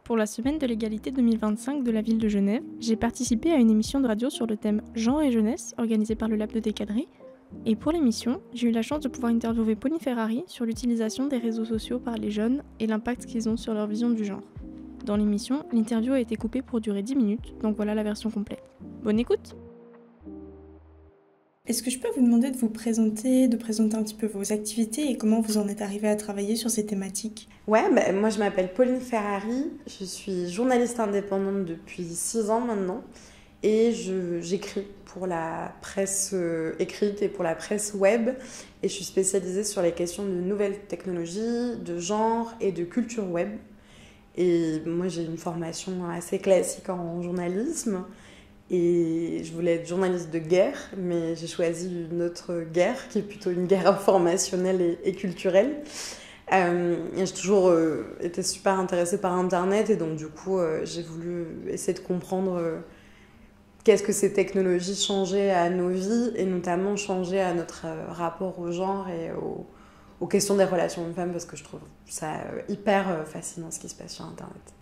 Pour la semaine de l'égalité 2025 de la ville de Genève, j'ai participé à une émission de radio sur le thème Genre et jeunesse organisée par le Lab de Décadré. Et pour l'émission, j'ai eu la chance de pouvoir interviewer Pauline Ferrari sur l'utilisation des réseaux sociaux par les jeunes et l'impact qu'ils ont sur leur vision du genre. Dans l'émission, l'interview a été coupée pour durer 10 minutes, donc voilà la version complète. Bonne écoute! Est-ce que je peux vous demander de vous présenter, de présenter un petit peu vos activités et comment vous en êtes arrivé à travailler sur ces thématiques? Ouais, moi je m'appelle Pauline Ferrari, je suis journaliste indépendante depuis 6 ans maintenant et j'écris pour la presse écrite et pour la presse web et je suis spécialisée sur les questions de nouvelles technologies, de genre et de culture web. Et moi j'ai une formation assez classique en journalisme. Et je voulais être journaliste de guerre, mais j'ai choisi une autre guerre, qui est plutôt une guerre informationnelle et culturelle. J'ai toujours été super intéressée par Internet, et donc du coup, j'ai voulu essayer de comprendre qu'est-ce que ces technologies changeaient à nos vies, et notamment changeaient à notre rapport au genre et aux questions des relations hommes-femmes, parce que je trouve ça hyper fascinant ce qui se passe sur Internet.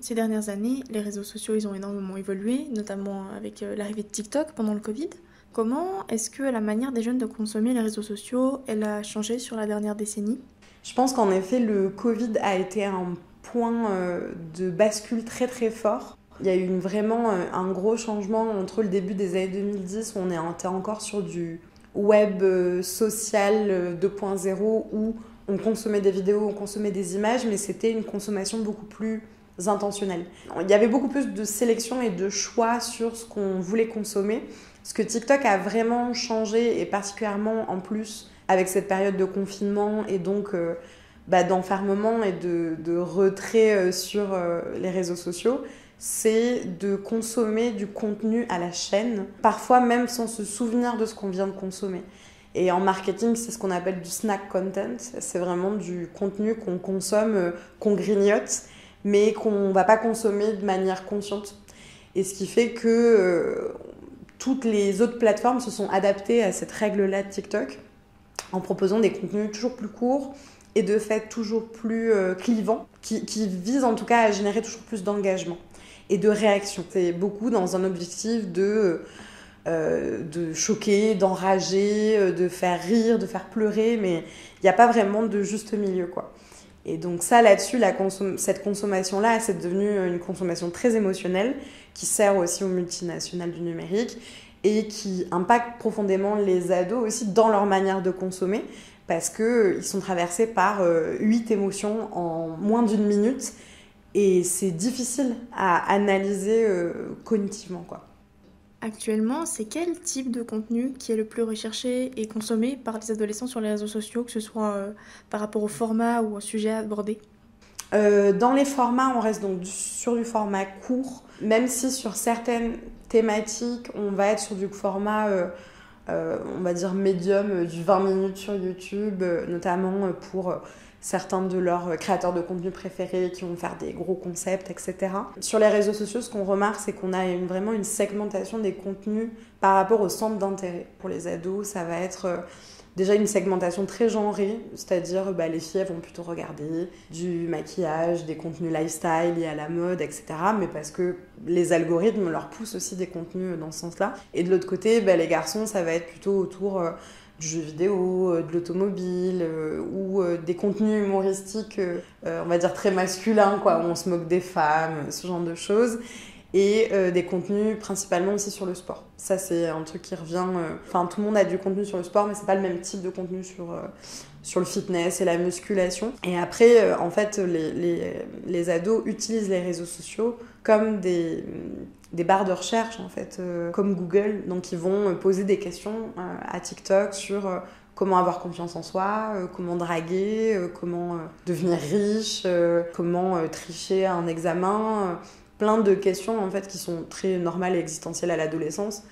Ces dernières années, les réseaux sociaux ils ont énormément évolué, notamment avec l'arrivée de TikTok pendant le Covid. Comment est-ce que la manière des jeunes de consommer les réseaux sociaux, elle a changé sur la dernière décennie? Je pense qu'en effet, le Covid a été un point de bascule très très fort. Il y a eu vraiment un gros changement entre le début des années 2010, où on était encore sur du web social 2.0, où on consommait des vidéos, on consommait des images, mais c'était une consommation beaucoup plus intentionnelle. Il y avait beaucoup plus de sélection et de choix sur ce qu'on voulait consommer. Ce que TikTok a vraiment changé, et particulièrement en plus avec cette période de confinement et donc d'enfermement et de retrait sur les réseaux sociaux, c'est de consommer du contenu à la chaîne, parfois même sans se souvenir de ce qu'on vient de consommer. Et en marketing, c'est ce qu'on appelle du snack content. C'est vraiment du contenu qu'on consomme, qu'on grignote, mais qu'on ne va pas consommer de manière consciente. Et ce qui fait que toutes les autres plateformes se sont adaptées à cette règle-là de TikTok en proposant des contenus toujours plus courts et de fait toujours plus clivants, qui visent en tout cas à générer toujours plus d'engagement et de réaction. C'est beaucoup dans un objectif de choquer, d'enrager, de faire rire, de faire pleurer, mais il n'y a pas vraiment de juste milieu, quoi. Et donc ça, là-dessus, cette consommation-là, c'est devenu une consommation très émotionnelle qui sert aussi aux multinationales du numérique et qui impacte profondément les ados aussi dans leur manière de consommer parce qu'ils sont traversés par 8 émotions en moins d'une minute et c'est difficile à analyser cognitivement, quoi. Actuellement, c'est quel type de contenu qui est le plus recherché et consommé par les adolescents sur les réseaux sociaux, que ce soit par rapport au format ou au sujet abordé? Dans les formats, on reste donc sur du format court, même si sur certaines thématiques, on va être sur du format, on va dire médium, du 20 minutes sur YouTube, notamment pour certains de leurs créateurs de contenu préférés qui vont faire des gros concepts, etc. Sur les réseaux sociaux, ce qu'on remarque, c'est qu'on a vraiment une segmentation des contenus par rapport au centre d'intérêt. Pour les ados, ça va être déjà une segmentation très genrée, c'est-à-dire les filles vont plutôt regarder du maquillage, des contenus lifestyle liés à la mode, etc. Mais parce que les algorithmes leur poussent aussi des contenus dans ce sens-là. Et de l'autre côté, les garçons, ça va être plutôt autour du jeu vidéo, de l'automobile ou des contenus humoristiques, on va dire très masculins, quoi, où on se moque des femmes, ce genre de choses. Et des contenus principalement aussi sur le sport. Ça, c'est un truc qui revient... tout le monde a du contenu sur le sport, mais c'est pas le même type de contenu sur le fitness et la musculation. Et après, en fait, les ados utilisent les réseaux sociaux comme des barres de recherche, en fait, comme Google. Donc, ils vont poser des questions à TikTok sur comment avoir confiance en soi, comment draguer, comment devenir riche, comment tricher à un examen... plein de questions en fait qui sont très normales et existentielles à l'adolescence,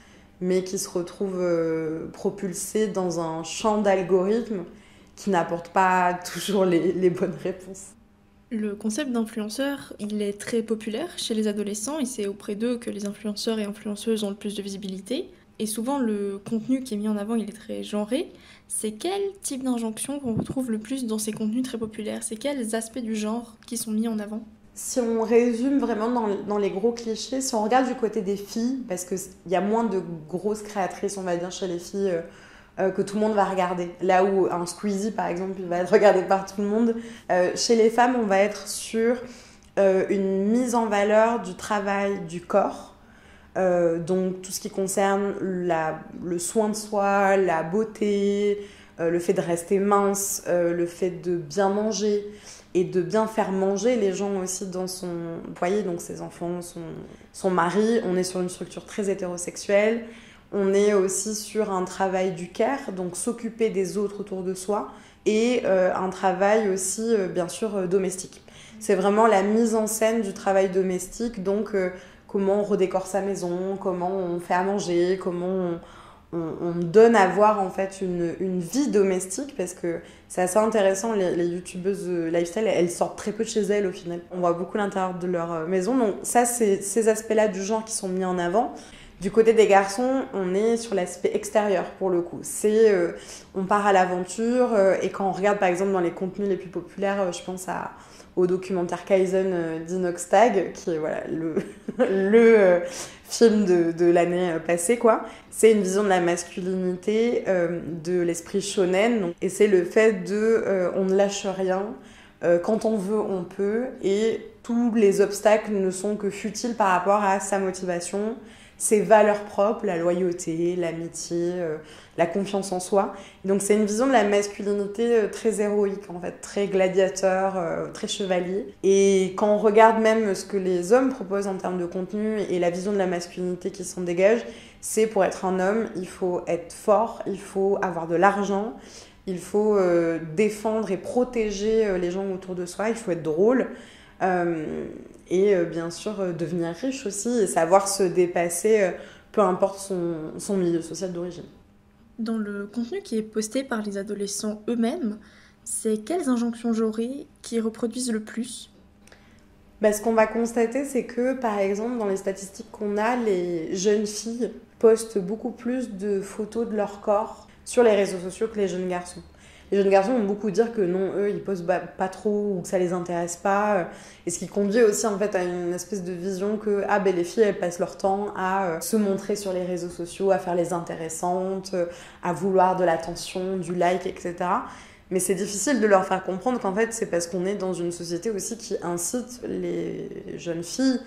mais qui se retrouvent propulsées dans un champ d'algorithmes qui n'apporte pas toujours les bonnes réponses. Le concept d'influenceur, il est très populaire chez les adolescents et c'est auprès d'eux que les influenceurs et influenceuses ont le plus de visibilité. Et souvent, le contenu qui est mis en avant, il est très genré. C'est quel type d'injonction qu'on retrouve le plus dans ces contenus très populaires? C'est quels aspects du genre qui sont mis en avant? Si on résume vraiment dans les gros clichés, si on regarde du côté des filles, parce qu'il y a moins de grosses créatrices, on va dire, chez les filles, que tout le monde va regarder. Là où un Squeezie, par exemple, il va être regardé par tout le monde. Chez les femmes, on va être sur une mise en valeur du travail du corps. Donc tout ce qui concerne le soin de soi, la beauté, le fait de rester mince, le fait de bien manger et de bien faire manger les gens aussi dans son foyer, donc ses enfants, son mari. On est sur une structure très hétérosexuelle. On est aussi sur un travail du care, donc s'occuper des autres autour de soi, et un travail aussi, bien sûr, domestique. C'est vraiment la mise en scène du travail domestique, donc comment on redécore sa maison, comment on fait à manger, comment on donne à voir en fait une vie domestique, parce que c'est assez intéressant, les youtubeuses lifestyle, elles sortent très peu de chez elles au final. On voit beaucoup l'intérieur de leur maison, donc ça c'est ces aspects-là du genre qui sont mis en avant. Du côté des garçons, on est sur l'aspect extérieur pour le coup. On part à l'aventure et quand on regarde par exemple dans les contenus les plus populaires, je pense au documentaire Kaizen d'Inoxtag, qui est voilà, le film de l'année passée, quoi. C'est une vision de la masculinité, de l'esprit shonen, donc, et c'est le fait on ne lâche rien, quand on veut, on peut, et tous les obstacles ne sont que futiles par rapport à sa motivation, ses valeurs propres, la loyauté, l'amitié, la confiance en soi. Donc c'est une vision de la masculinité très héroïque, en fait, très gladiateur, très chevalier. Et quand on regarde même ce que les hommes proposent en termes de contenu et la vision de la masculinité qui s'en dégage, c'est pour être un homme, il faut être fort, il faut avoir de l'argent, il faut défendre et protéger les gens autour de soi, il faut être drôle. Et bien sûr devenir riche aussi et savoir se dépasser, peu importe son milieu social d'origine. Dans le contenu qui est posté par les adolescents eux-mêmes, c'est quelles injonctions j'aurais qui reproduisent le plus ? Ce qu'on va constater, c'est que par exemple dans les statistiques qu'on a, les jeunes filles postent beaucoup plus de photos de leur corps sur les réseaux sociaux que les jeunes garçons. Les jeunes garçons vont beaucoup dire que non, eux, ils posent pas trop ou que ça les intéresse pas. Et ce qui conduit aussi en fait à une espèce de vision que les filles, elles passent leur temps à se montrer sur les réseaux sociaux, à faire les intéressantes, à vouloir de l'attention, du like, etc. Mais c'est difficile de leur faire comprendre qu'en fait, c'est parce qu'on est dans une société aussi qui incite les jeunes filles,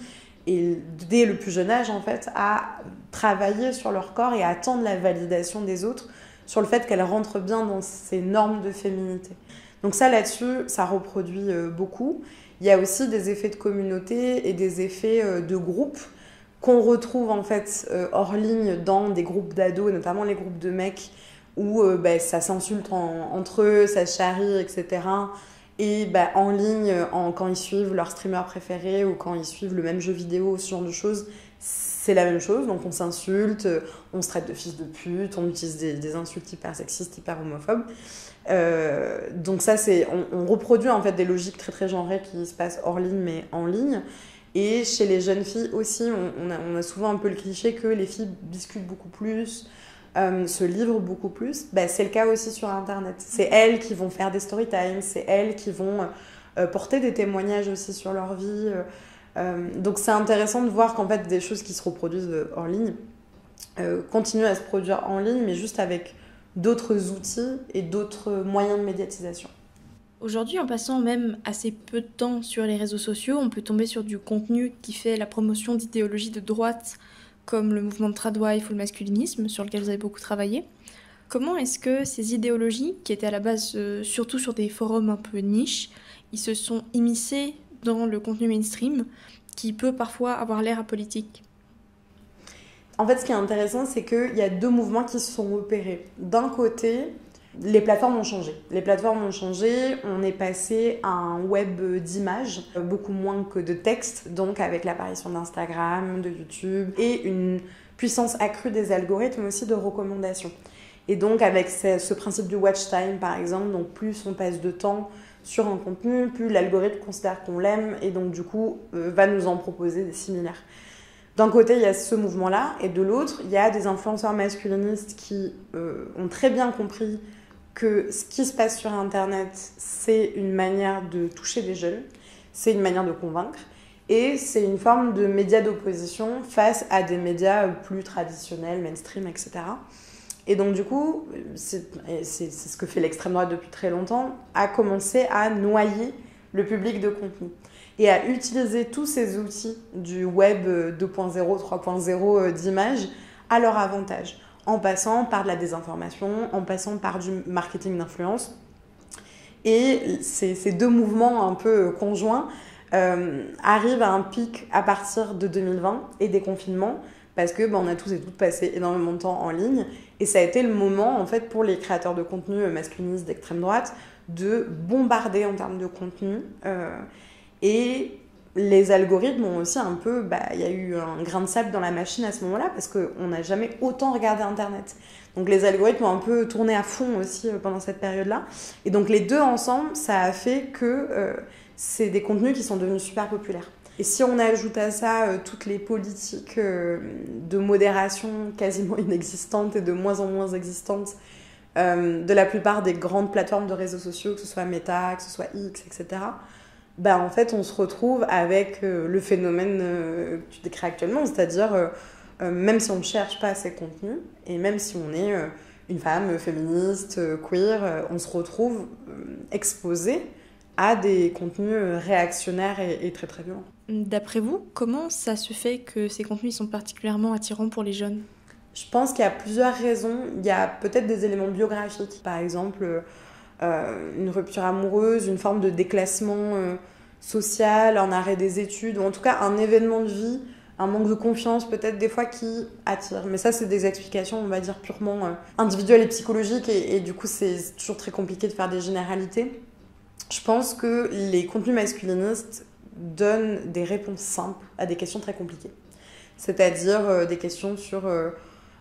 et dès le plus jeune âge, en fait, à travailler sur leur corps et à attendre la validation des autres sur le fait qu'elle rentre bien dans ces normes de féminité. Donc ça, là-dessus, ça reproduit beaucoup. Il y a aussi des effets de communauté et des effets de groupe qu'on retrouve en fait hors ligne dans des groupes d'ados, notamment les groupes de mecs, où ça s'insulte entre eux, ça se charrie, etc. Et en ligne, quand ils suivent leur streamer préféré ou quand ils suivent le même jeu vidéo, ce genre de choses, c'est la même chose, donc on s'insulte, on se traite de fils de pute, on utilise des insultes hyper sexistes, hyper homophobes. Donc ça, on reproduit en fait des logiques très très genrées qui se passent hors ligne mais en ligne. Et chez les jeunes filles aussi, on a souvent un peu le cliché que les filles discutent beaucoup plus, se livrent beaucoup plus. C'est le cas aussi sur Internet. C'est elles qui vont faire des story time, c'est elles qui vont porter des témoignages aussi sur leur vie. Donc c'est intéressant de voir qu'en fait des choses qui se reproduisent hors ligne continuent à se produire en ligne, mais juste avec d'autres outils et d'autres moyens de médiatisation. Aujourd'hui, en passant même assez peu de temps sur les réseaux sociaux, on peut tomber sur du contenu qui fait la promotion d'idéologies de droite, comme le mouvement de tradwife ou le masculinisme, sur lequel vous avez beaucoup travaillé. Comment est-ce que ces idéologies, qui étaient à la base surtout sur des forums un peu niches, ils se sont immiscés dans le contenu mainstream, qui peut parfois avoir l'air apolitique ? En fait, ce qui est intéressant, c'est qu'il y a deux mouvements qui se sont opérés. D'un côté, les plateformes ont changé. On est passé à un web d'images, beaucoup moins que de texte, donc avec l'apparition d'Instagram, de YouTube, et une puissance accrue des algorithmes aussi de recommandation. Et donc avec ce principe du watch time, par exemple, donc plus on passe de temps sur un contenu, plus l'algorithme considère qu'on l'aime et donc du coup va nous en proposer des similaires. D'un côté, il y a ce mouvement-là, et de l'autre, il y a des influenceurs masculinistes qui ont très bien compris que ce qui se passe sur Internet, c'est une manière de toucher des jeunes, c'est une manière de convaincre, Et c'est une forme de média d'opposition face à des médias plus traditionnels, mainstream, etc. Et donc du coup, c'est ce que fait l'extrême droite depuis très longtemps, a commencé à noyer le public de contenu et à utiliser tous ces outils du web 2.0, 3.0 d'image à leur avantage, en passant par de la désinformation, en passant par du marketing d'influence. Et ces deux mouvements un peu conjoints arrivent à un pic à partir de 2020 et des confinements, parce que on a tous et toutes passé énormément de temps en ligne, et ça a été le moment en fait pour les créateurs de contenu masculinistes d'extrême droite de bombarder en termes de contenu, et les algorithmes ont aussi un peu, il y a eu un grain de sable dans la machine à ce moment-là, parce qu'on n'a jamais autant regardé Internet. Donc les algorithmes ont un peu tourné à fond aussi pendant cette période-là. Et donc les deux ensemble, ça a fait que c'est des contenus qui sont devenus super populaires. Et si on ajoute à ça toutes les politiques de modération quasiment inexistantes et de moins en moins existantes de la plupart des grandes plateformes de réseaux sociaux, que ce soit Meta, que ce soit X, etc., en fait, on se retrouve avec le phénomène que tu décris actuellement, c'est-à-dire même si on ne cherche pas ces contenus, et même si on est une femme féministe, queer, on se retrouve exposé à des contenus réactionnaires et très très violents. D'après vous, comment ça se fait que ces contenus sont particulièrement attirants pour les jeunes ? Je pense qu'il y a plusieurs raisons. Il y a peut-être des éléments biographiques, par exemple une rupture amoureuse, une forme de déclassement social, un arrêt des études, ou en tout cas un événement de vie, un manque de confiance peut-être des fois qui attire. Mais ça, c'est des explications, on va dire, purement individuelles et psychologiques, et du coup, c'est toujours très compliqué de faire des généralités. Je pense que les contenus masculinistes donnent des réponses simples à des questions très compliquées. C'est-à-dire des questions sur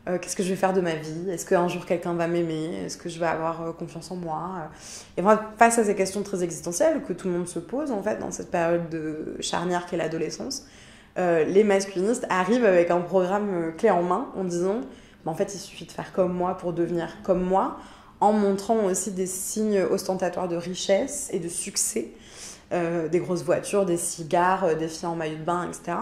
qu'est-ce que je vais faire de ma vie ? Est-ce qu'un jour quelqu'un va m'aimer ? Est-ce que je vais avoir confiance en moi ? Et vraiment, face à ces questions très existentielles que tout le monde se pose en fait dans cette période de charnière qu'est l'adolescence, les masculinistes arrivent avec un programme clé en main en disant en fait il suffit de faire comme moi pour devenir comme moi, en montrant aussi des signes ostentatoires de richesse et de succès, des grosses voitures, des cigares, des filles en maillot de bain, etc.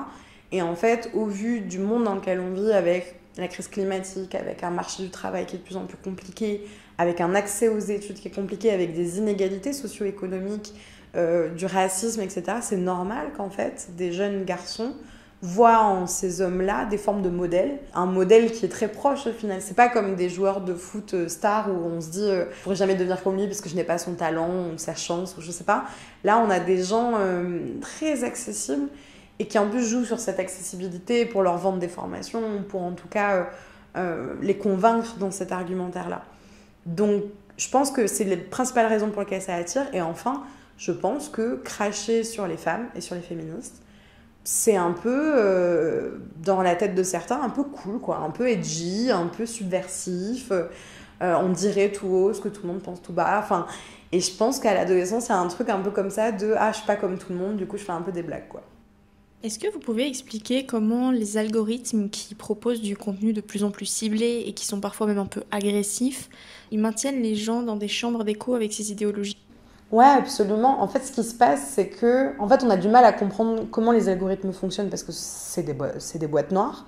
Et en fait, au vu du monde dans lequel on vit, avec la crise climatique, avec un marché du travail qui est de plus en plus compliqué, avec un accès aux études qui est compliqué, avec des inégalités socio-économiques, du racisme, etc., c'est normal qu'en fait, des jeunes garçons voient en ces hommes-là des formes de modèles, un modèle qui est très proche au final. C'est pas comme des joueurs de foot stars où on se dit je pourrais jamais devenir comme lui parce que je n'ai pas son talent ou sa chance ou je sais pas. Là, on a des gens très accessibles et qui en plus jouent sur cette accessibilité pour leur vendre des formations, pour en tout cas les convaincre dans cet argumentaire-là. Donc, je pense que c'est les principales raisons pour lesquelles ça attire. Et enfin, je pense que cracher sur les femmes et sur les féministes, c'est un peu, dans la tête de certains, un peu cool, quoi, un peu edgy, un peu subversif. On dirait tout haut ce que tout le monde pense tout bas. Enfin, et je pense qu'à l'adolescence, il y a un truc un peu comme ça de « Ah, je suis pas comme tout le monde, du coup, je fais un peu des blagues, quoi ». Est-ce que vous pouvez expliquer comment les algorithmes qui proposent du contenu de plus en plus ciblé et qui sont parfois même un peu agressifs, ils maintiennent les gens dans des chambres d'écho avec ces idéologies ? Ouais, absolument. En fait, ce qui se passe, c'est que on a du mal à comprendre comment les algorithmes fonctionnent parce que c'est des boîtes noires.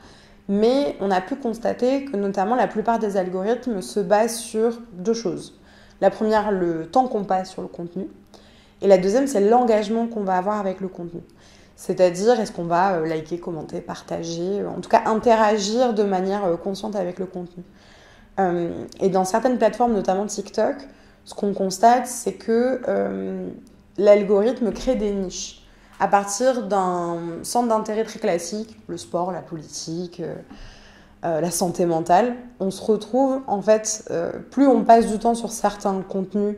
Mais on a pu constater que notamment la plupart des algorithmes se basent sur deux choses. La première, le temps qu'on passe sur le contenu. Et la deuxième, c'est l'engagement qu'on va avoir avec le contenu. C'est-à-dire, est-ce qu'on va liker, commenter, partager, en tout cas interagir de manière consciente avec le contenu. Et dans certaines plateformes, notamment TikTok, ce qu'on constate, c'est que l'algorithme crée des niches à partir d'un centre d'intérêt très classique, le sport, la politique, la santé mentale. On se retrouve, en fait, plus on passe du temps sur certains contenus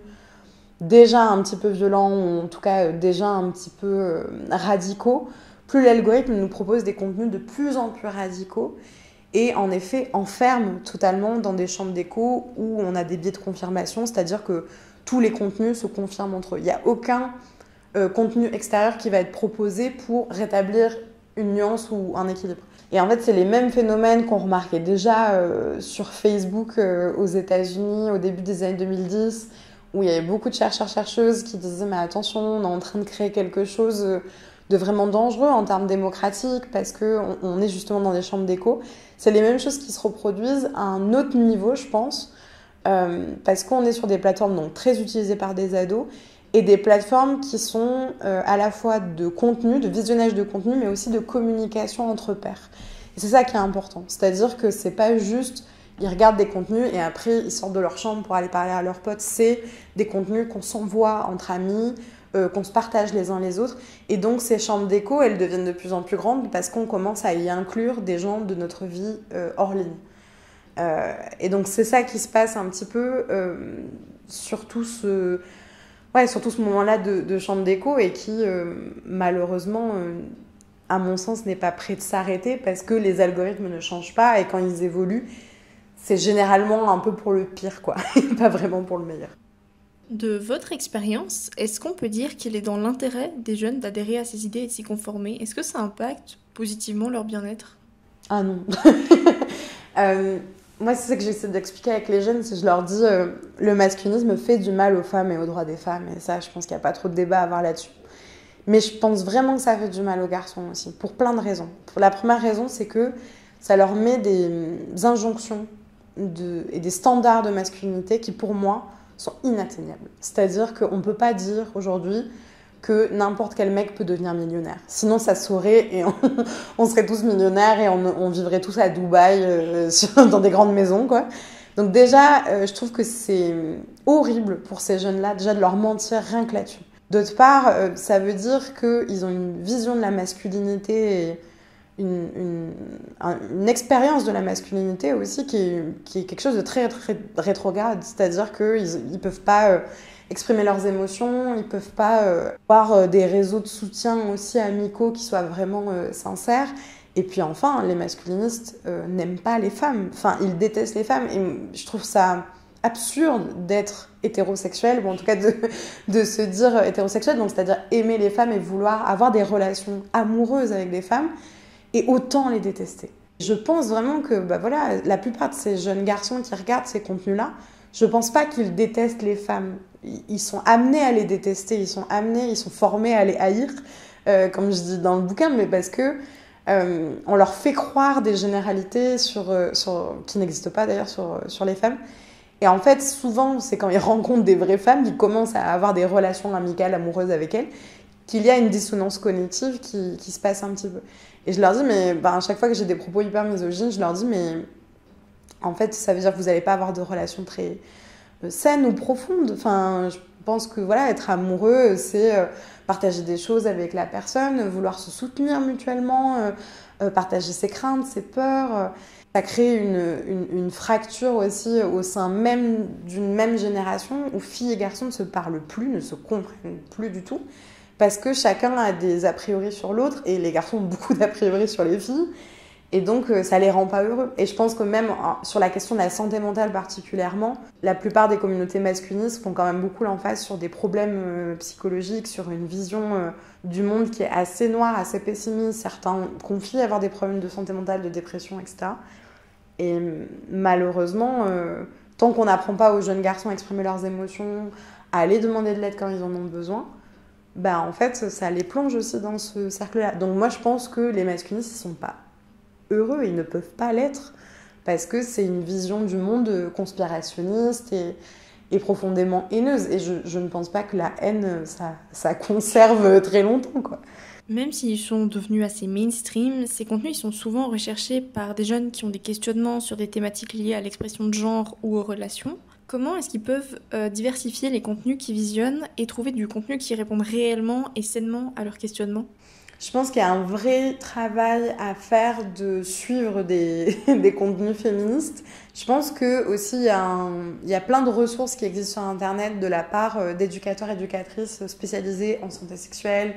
déjà un petit peu violents, ou en tout cas déjà un petit peu radicaux, plus l'algorithme nous propose des contenus de plus en plus radicaux et en effet enferme totalement dans des chambres d'écho où on a des biais de confirmation, c'est-à-dire que tous les contenus se confirment entre eux. Il n'y a aucun contenu extérieur qui va être proposé pour rétablir une nuance ou un équilibre. Et en fait, c'est les mêmes phénomènes qu'on remarquait déjà sur Facebook aux États-Unis au début des années 2010, où il y avait beaucoup de chercheurs-chercheuses qui disaient « mais attention, on est en train de créer quelque chose de vraiment dangereux en termes démocratiques, parce qu'on est justement dans des chambres d'écho. C'est les mêmes choses qui se reproduisent à un autre niveau, je pense, parce qu'on est sur des plateformes donc très utilisées par des ados, et des plateformes qui sont à la fois de contenu, de visionnage de contenu, mais aussi de communication entre pairs. Et c'est ça qui est important. C'est-à-dire que c'est pas juste, ils regardent des contenus et après ils sortent de leur chambre pour aller parler à leurs potes. C'est des contenus qu'on s'envoie entre amis, qu'on se partage les uns les autres. Et donc ces chambres d'écho, elles deviennent de plus en plus grandes parce qu'on commence à y inclure des gens de notre vie hors ligne. Et donc c'est ça qui se passe un petit peu surtout ce moment-là de chambre d'écho et qui malheureusement à mon sens n'est pas prêt de s'arrêter parce que les algorithmes ne changent pas et quand ils évoluent c'est généralement un peu pour le pire quoi, pas vraiment pour le meilleur. De votre expérience, est-ce qu'on peut dire qu'il est dans l'intérêt des jeunes d'adhérer à ces idées et de s'y conformer? Est-ce que ça impacte positivement leur bien-être? Ah non. Moi, c'est ça que j'essaie d'expliquer avec les jeunes, c'est que je leur dis le masculinisme fait du mal aux femmes et aux droits des femmes. Et ça, je pense qu'il n'y a pas trop de débat à avoir là-dessus. Mais je pense vraiment que ça fait du mal aux garçons aussi, pour plein de raisons. La première raison, c'est que ça leur met des injonctions et des standards de masculinité qui, pour moi, sont inatteignables. C'est-à-dire qu'on ne peut pas dire aujourd'hui que n'importe quel mec peut devenir millionnaire. Sinon, ça se saurait et on serait tous millionnaires et on vivrait tous à Dubaï dans des grandes maisons, quoi. Donc déjà, je trouve que c'est horrible pour ces jeunes-là, déjà de leur mentir rien que là-dessus. D'autre part, ça veut dire qu'ils ont une vision de la masculinité et une expérience de la masculinité aussi qui est quelque chose de très, très rétrograde. C'est-à-dire qu'ils ne peuvent pas exprimer leurs émotions, ils ne peuvent pas avoir des réseaux de soutien aussi amicaux qui soient vraiment sincères. Et puis enfin, les masculinistes n'aiment pas les femmes. Enfin, ils détestent les femmes. Et je trouve ça absurde d'être hétérosexuel, ou en tout cas de se dire hétérosexuel, donc c'est-à-dire aimer les femmes et vouloir avoir des relations amoureuses avec des femmes, et autant les détester. Je pense vraiment que la plupart de ces jeunes garçons qui regardent ces contenus-là, je pense pas qu'ils détestent les femmes. Ils sont amenés à les détester, ils sont formés à les haïr, comme je dis dans le bouquin, mais parce que on leur fait croire des généralités qui n'existent pas d'ailleurs sur les femmes. Et en fait, souvent, c'est quand ils rencontrent des vraies femmes, ils commencent à avoir des relations amicales, amoureuses avec elles, qu'il y a une dissonance cognitive qui se passe un petit peu. Et je leur dis, mais à chaque fois que j'ai des propos hyper misogynes, je leur dis, mais en fait, ça veut dire que vous n'allez pas avoir de relations très saines ou profondes. Enfin, je pense que être amoureux, c'est partager des choses avec la personne, vouloir se soutenir mutuellement, partager ses craintes, ses peurs. Ça crée une fracture aussi au sein même d'une même génération où filles et garçons ne se parlent plus, ne se comprennent plus du tout. Parce que chacun a des a priori sur l'autre et les garçons ont beaucoup d'a priori sur les filles. Et donc, ça les rend pas heureux. Et je pense que même sur la question de la santé mentale particulièrement, la plupart des communautés masculinistes font quand même beaucoup l'emphase sur des problèmes psychologiques, sur une vision du monde qui est assez noire, assez pessimiste. Certains confient avoir des problèmes de santé mentale, de dépression, etc. Et malheureusement, tant qu'on n'apprend pas aux jeunes garçons à exprimer leurs émotions, à aller demander de l'aide quand ils en ont besoin, en fait, ça les plonge aussi dans ce cercle-là. Donc moi, je pense que les masculinistes, ils sont pas heureux, ils ne peuvent pas l'être, parce que c'est une vision du monde conspirationniste et profondément haineuse. Et je ne pense pas que la haine, ça conserve très longtemps, quoi. Même s'ils sont devenus assez mainstream, ces contenus ils sont souvent recherchés par des jeunes qui ont des questionnements sur des thématiques liées à l'expression de genre ou aux relations. Comment est-ce qu'ils peuvent diversifier les contenus qu'ils visionnent et trouver du contenu qui réponde réellement et sainement à leurs questionnements? Je pense qu'il y a un vrai travail à faire de suivre des contenus féministes. Je pense que aussi il y a plein de ressources qui existent sur Internet de la part d'éducateurs et éducatrices spécialisés en santé sexuelle,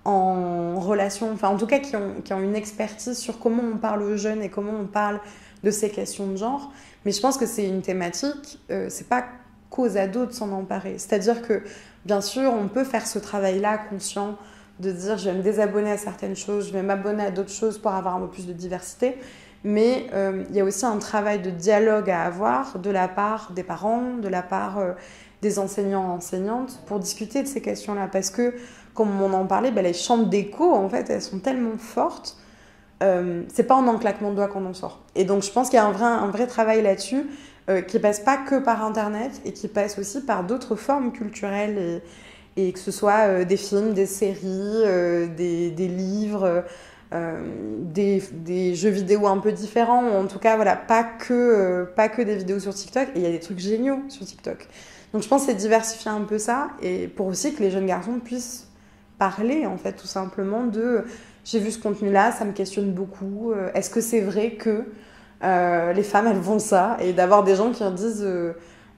en relations, enfin en tout cas qui ont une expertise sur comment on parle aux jeunes et comment on parle de ces questions de genre. Mais je pense que c'est une thématique, c'est pas qu'aux ados de s'en emparer. C'est-à-dire que, bien sûr, on peut faire ce travail-là conscient de dire je vais me désabonner à certaines choses, je vais m'abonner à d'autres choses pour avoir un peu plus de diversité. Mais il y a aussi un travail de dialogue à avoir de la part des parents, de la part des enseignants, enseignantes pour discuter de ces questions-là. Parce que, comme on en parlait, les chambres d'écho, en fait, elles sont tellement fortes. C'est pas en un claquement de doigts qu'on en sort. Et donc, je pense qu'il y a un vrai travail là-dessus qui passe pas que par Internet et qui passe aussi par d'autres formes culturelles et que ce soit des films, des séries, des livres, des jeux vidéo un peu différents, ou en tout cas, voilà, pas que des vidéos sur TikTok. Et il y a des trucs géniaux sur TikTok. Donc, je pense que c'est diversifier un peu ça et pour aussi que les jeunes garçons puissent parler, en fait, tout simplement de... J'ai vu ce contenu-là, ça me questionne beaucoup. Est-ce que c'est vrai que les femmes, elles font ça? Et d'avoir des gens qui en disent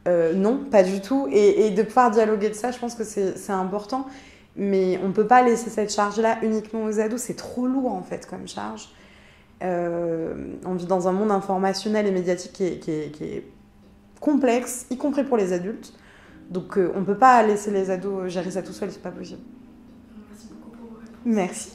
non, pas du tout. Et de pouvoir dialoguer de ça, je pense que c'est important. Mais on ne peut pas laisser cette charge-là uniquement aux ados. C'est trop lourd, en fait, comme charge. On vit dans un monde informationnel et médiatique qui est complexe, y compris pour les adultes. Donc, on ne peut pas laisser les ados gérer ça tout seuls, c'est pas possible. Merci beaucoup pour vos réponses. Merci.